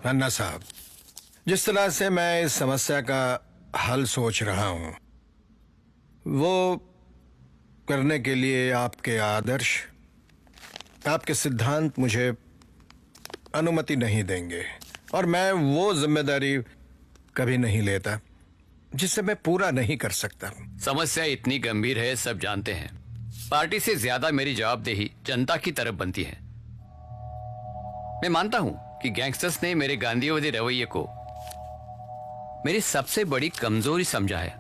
अन्ना साहब, जिस तरह से मैं इस समस्या का हल सोच रहा हूं वो करने के लिए आपके आदर्श, आपके सिद्धांत मुझे अनुमति नहीं देंगे और मैं वो जिम्मेदारी कभी नहीं लेता जिसे मैं पूरा नहीं कर सकता। समस्या इतनी गंभीर है, सब जानते हैं। पार्टी से ज्यादा मेरी जवाबदेही जनता की तरफ बनती है। मैं मानता हूं कि गैंगस्टर्स ने मेरे गांधीवादी रवैये को मेरी सबसे बड़ी कमजोरी समझा है।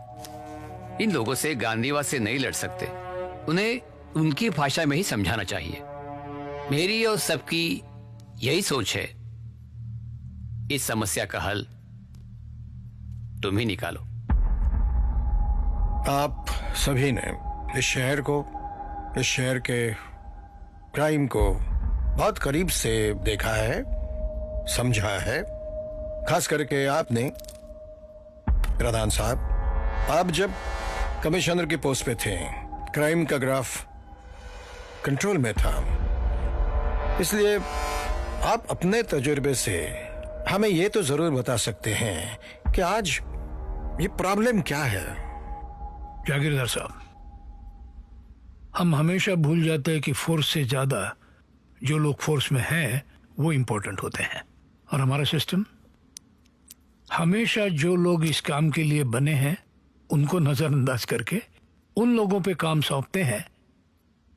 इन लोगों से गांधीवाद से नहीं लड़ सकते, उन्हें उनकी भाषा में ही समझाना चाहिए। मेरी और सबकी यही सोच है। इस समस्या का हल तुम ही निकालो। आप सभी ने इस शहर को, इस शहर के क्राइम को बहुत करीब से देखा है, समझा है। खास करके आपने, प्रधान साहब, आप जब कमिश्नर की पोस्ट पे थे, क्राइम का ग्राफ कंट्रोल में था, इसलिए आप अपने तजुर्बे से हमें ये तो जरूर बता सकते हैं कि आज ये प्रॉब्लम क्या है। जागीरदार साहब, हम हमेशा भूल जाते हैं कि फोर्स से ज्यादा जो लोग फोर्स में हैं वो इंपॉर्टेंट होते हैं। और हमारा सिस्टम हमेशा जो लोग इस काम के लिए बने हैं उनको नजरअंदाज करके उन लोगों पे काम सौंपते हैं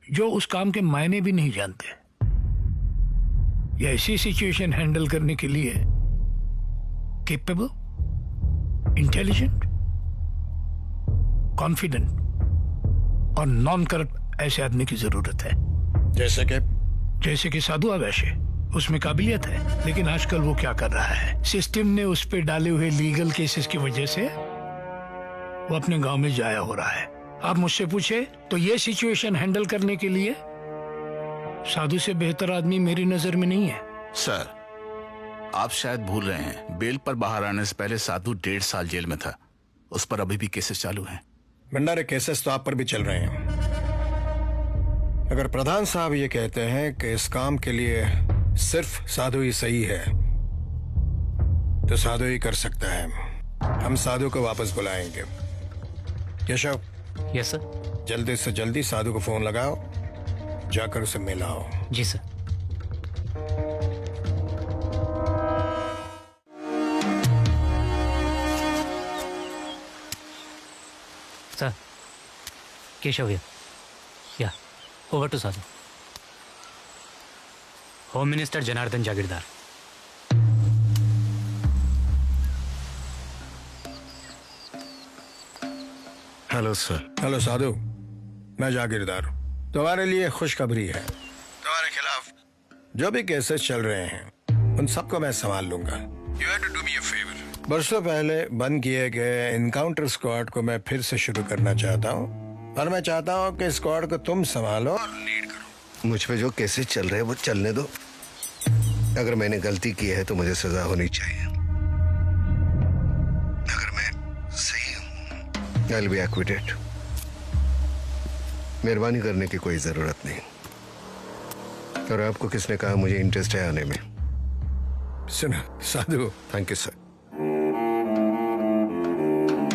जो उस काम के मायने भी नहीं जानते। या ऐसी सिचुएशन हैंडल करने के लिए केपेबल, इंटेलिजेंट, कॉन्फिडेंट और नॉन करप्ट ऐसे आदमी की जरूरत है। जैसे कि साधु आवेश है, उसमें काबिलियत है, लेकिन आजकल वो क्या कर रहा है, सिस्टम ने उस पे डाले हुए लीगल केसेस की वजह से वो अपने गांव में जाया हो रहा है। आप मुझसे पूछे तो ये सिचुएशन हैंडल करने के लिए साधु से बेहतर आदमी मेरी नजर में नहीं है। सर, आप शायद भूल रहे हैं, बेल पर बाहर आने से पहले साधु 1.5 साल जेल में था। उस पर अभी भी केसेस चालू हैं। भंडारे, केसेस तो आप पर भी चल रहे हैं। अगर प्रधान साहब ये कहते हैं कि इस काम के लिए सिर्फ साधु ही सही है तो साधु ही कर सकता है। हम साधु को वापस बुलाएंगे। केशव। Yes sir. जल्दी से जल्दी साधु को फोन लगाओ, जाकर उसे मिलाओ। जी sir. Sir, Keshav here. Yeah, over to Sadhu. Home minister Janardan Jagirdar. Hello sir. Hello Sadhu, मैं जागीरदार हूँ। तुम्हारे लिए खुशखबरी है। तुम्हारे खिलाफ जो भी केसेस चल रहे हैं उन सबको मैं संभाल लूंगा। You have to do me a favor. बरसों पहले बंद किए गए इनकाउंटर स्क्वाड को मैं फिर से शुरू करना चाहता हूँ और मैं चाहता हूँ कि स्क्वाड को तुम संभालो और लीड करो। मुझ पे जो केसेस चल रहे हैं वो चलने दो। अगर मैंने गलती की है तो मुझे सजा होनी चाहिए। अगर मैं सही हूँ, I'll be acquitted। मेहरबानी करने की कोई जरूरत नहीं। और आपको किसने कहा मुझे इंटरेस्ट है आने में? सुनो साधु। Thank you sir.